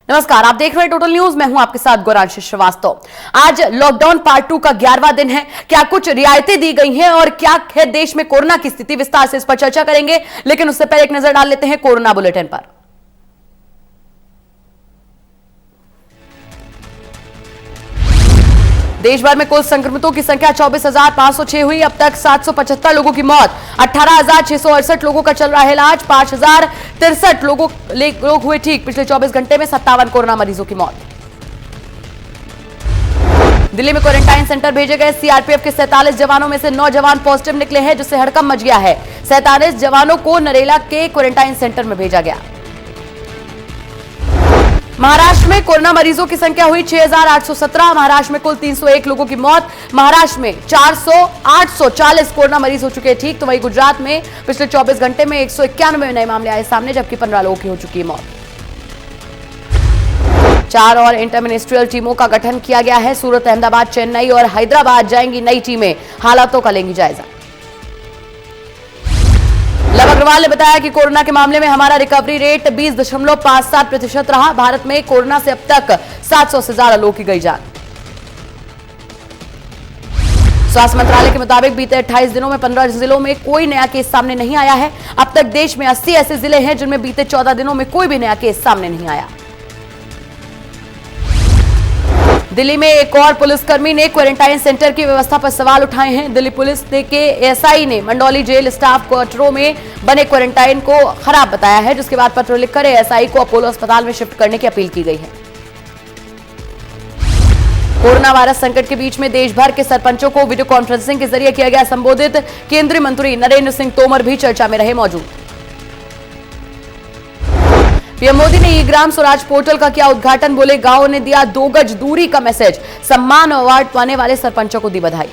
नमस्कार, आप देख रहे हैं टोटल न्यूज। मैं हूं आपके साथ गौरांश श्रीवास्तव। आज लॉकडाउन पार्ट 2 का 11वां दिन है। क्या कुछ रियायतें दी गई हैं और क्या है देश में कोरोना की स्थिति, विस्तार से इस पर चर्चा करेंगे। लेकिन उससे पहले एक नजर डाल लेते हैं कोरोना बुलेटिन पर। देश भर में कुल संक्रमितों की संख्या 24,506 हुई। अब तक 775 लोगों की मौत, 18,668 लोगों का चल रहा है इलाज, 5,063 लोग हुए ठीक। पिछले 24 घंटे में 57 कोरोना मरीजों की मौत। दिल्ली में क्वारंटाइन सेंटर भेजे गए सीआरपीएफ के 47 जवानों में से 9 जवान पॉजिटिव निकले हैं, जिससे हड़कंप मच गया है। 47 जवानों को नरेला के क्वारंटाइन सेंटर में भेजा गया। महाराष्ट्र में कोरोना मरीजों की संख्या हुई 6,817। महाराष्ट्र में कुल 301 लोगों की मौत। महाराष्ट्र में 840 कोरोना मरीज हो चुके हैं ठीक। तो वहीं गुजरात में पिछले 24 घंटे में 191 नए मामले आए सामने, जबकि 15 लोगों की हो चुकी है मौत। 4 और इंटर मिनिस्ट्रियल टीमों का गठन किया गया है। सूरत, अहमदाबाद, चेन्नई और हैदराबाद जाएंगी नई टीमें, हालातों का लेंगी जायजा। लव अग्रवाल ने बताया कि कोरोना के मामले में हमारा रिकवरी रेट 20.57% रहा। भारत में कोरोना से अब तक 700 से ज्यादा लोगों की गई जान। स्वास्थ्य मंत्रालय के मुताबिक बीते 28 दिनों में 15 जिलों में कोई नया केस सामने नहीं आया है। अब तक देश में 80 ऐसे जिले हैं जिनमें बीते 14 दिनों में कोई भी नया केस सामने नहीं आया। दिल्ली में एक और पुलिसकर्मी ने क्वारंटाइन सेंटर की व्यवस्था पर सवाल उठाए हैं। दिल्ली पुलिस के एएसआई ने मंडौली जेल स्टाफ क्वार्टरों में बने क्वारंटाइन को खराब बताया है, जिसके बाद पत्र लिखकर एएसआई को अपोलो अस्पताल में शिफ्ट करने की अपील की गई है। कोरोना वायरस संकट के बीच में देश भर के सरपंचों को वीडियो कॉन्फ्रेंसिंग के जरिए किया गया संबोधित। केंद्रीय मंत्री नरेंद्र सिंह तोमर भी चर्चा में रहे मौजूद। पीएम मोदी ने ई ग्राम स्वराज पोर्टल का किया उद्घाटन। बोले, गांव ने दिया 2 गज दूरी का मैसेज। सम्मान अवार्ड पाने वाले सरपंचों को दी बधाई।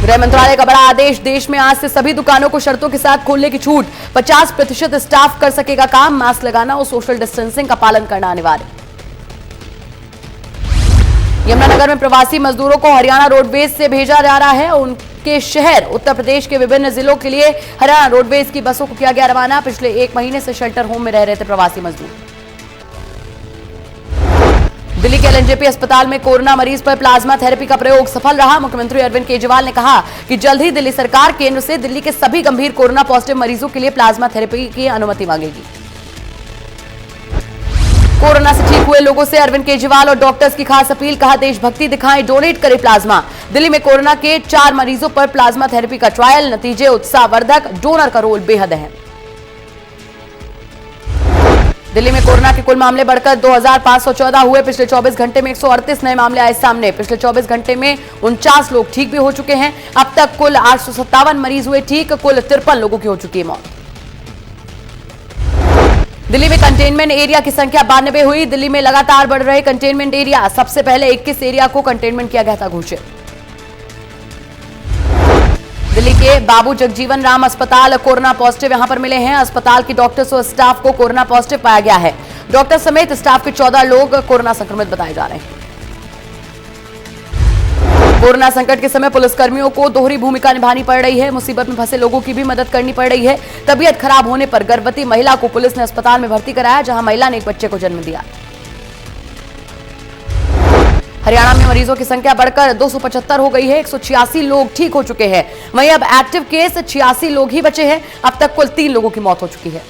गृह मंत्रालय का बड़ा आदेश। देश में आज से सभी दुकानों को शर्तों के साथ खोलने की छूट। 50% स्टाफ कर सकेगा काम। मास्क लगाना और सोशल डिस्टेंसिंग का पालन करना अनिवार्य। यमुनानगर में प्रवासी मजदूरों को हरियाणा रोडवेज से भेजा जा रहा है। उनके शहर उत्तर प्रदेश के विभिन्न जिलों के लिए हरियाणा रोडवेज की बसों को किया गया रवाना। पिछले 1 महीने से शेल्टर होम में रह रहे थे प्रवासी मजदूर। दिल्ली के एलएनजेपी अस्पताल में कोरोना मरीज पर प्लाज्मा थेरेपी का प्रयोग सफल रहा। मुख्यमंत्री अरविंद केजरीवाल ने कहा कि जल्द ही दिल्ली सरकार केंद्र से दिल्ली के सभी गंभीर कोरोना पॉजिटिव मरीजों के लिए प्लाज्मा थेरेपी की अनुमति मांगेगी। कोरोना से ठीक हुए लोगों से अरविंद केजरीवाल और डॉक्टर्स की खास अपील। कहा, देशभक्ति दिखाएं, डोनेट करें प्लाज्मा। दिल्ली में कोरोना के 4 मरीजों पर प्लाज्मा थेरेपी का ट्रायल। नतीजे उत्साहवर्धक, डोनर का रोल बेहद अहम। दिल्ली में कोरोना के कुल मामले बढ़कर 2,514 हुए। पिछले 24 घंटे में 138 नए मामले आए सामने। पिछले 24 घंटे में 49 लोग ठीक भी हो चुके हैं। अब तक कुल 857 मरीज हुए ठीक। कुल 53 लोगों की हो चुकी है मौत। दिल्ली में कंटेनमेंट एरिया की संख्या 92 हुई। दिल्ली में लगातार बढ़ रहे कंटेनमेंट एरिया। सबसे पहले 21 एरिया को कंटेनमेंट किया गया था घोषित। दिल्ली के बाबू जगजीवन राम अस्पताल कोरोना पॉजिटिव यहां पर मिले हैं। अस्पताल की डॉक्टर्स और स्टाफ को कोरोना पॉजिटिव पाया गया है। डॉक्टर समेत स्टाफ के 14 लोग कोरोना संक्रमित बताए जा रहे हैं। कोरोना संकट के समय पुलिसकर्मियों को दोहरी भूमिका निभानी पड़ रही है। मुसीबत में फंसे लोगों की भी मदद करनी पड़ रही है। तबीयत खराब होने पर गर्भवती महिला को पुलिस ने अस्पताल में भर्ती कराया, जहां महिला ने एक बच्चे को जन्म दिया। हरियाणा में मरीजों की संख्या बढ़कर 275 हो गई है। 186 लोग ठीक हो चुके हैं। वहीं अब एक्टिव केस 86 लोग ही बचे हैं। अब तक कुल 3 लोगों की मौत हो चुकी है।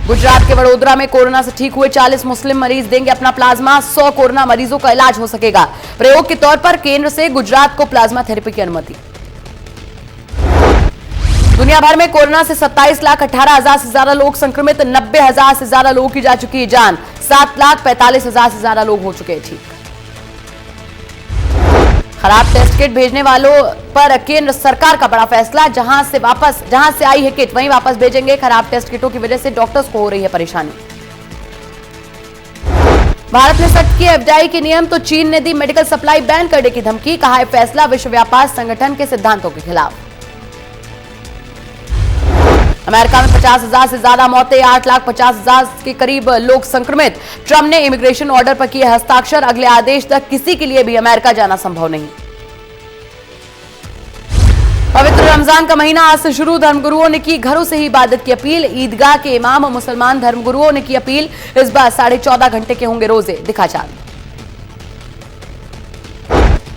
गुजरात के वडोदरा में कोरोना से ठीक हुए 40 मुस्लिम मरीज देंगे अपना प्लाज्मा। 100 कोरोना मरीजों का इलाज हो सकेगा। प्रयोग के तौर पर केंद्र से गुजरात को प्लाज्मा थेरेपी की अनुमति। दुनिया भर में कोरोना से 27,18,000 से ज्यादा लोग संक्रमित। 90,000 से ज्यादा लोगों की जा चुकी है जान। 7,45,000 से ज्यादा लोग हो चुके हैं ठीक। खराब टेस्ट किट भेजने वालों पर केंद्र सरकार का बड़ा फैसला। जहां से आई है किट वहीं वापस भेजेंगे। खराब टेस्ट किटों की वजह से डॉक्टर्स को हो रही है परेशानी। भारत ने सख्त किए एफडीआई के नियम तो चीन ने दी मेडिकल सप्लाई बैन करने की धमकी। कहा है फैसला विश्व व्यापार संगठन के सिद्धांतों के खिलाफ। अमेरिका में 50,000 से ज्यादा मौतें, 8,50,000 के करीब लोग संक्रमित। ट्रंप ने इमिग्रेशन ऑर्डर पर किए हस्ताक्षर। अगले आदेश तक किसी के लिए भी अमेरिका जाना संभव नहीं। पवित्र रमजान का महीना आज से शुरू। धर्मगुरुओं ने की घरों से ही इबादत की अपील। ईदगाह के इमाम और मुसलमान धर्मगुरुओं ने की अपील। इस बार 14.5 घंटे के होंगे रोजे, दिखा चांद।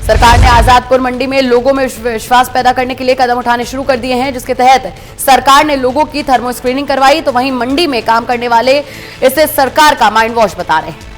सरकार ने आजादपुर मंडी में लोगों में विश्वास पैदा करने के लिए कदम उठाने शुरू कर दिए हैं, जिसके तहत सरकार ने लोगों की थर्मो स्क्रीनिंग करवाई। तो वहीं मंडी में काम करने वाले इसे सरकार का माइंड वॉश बता रहे हैं।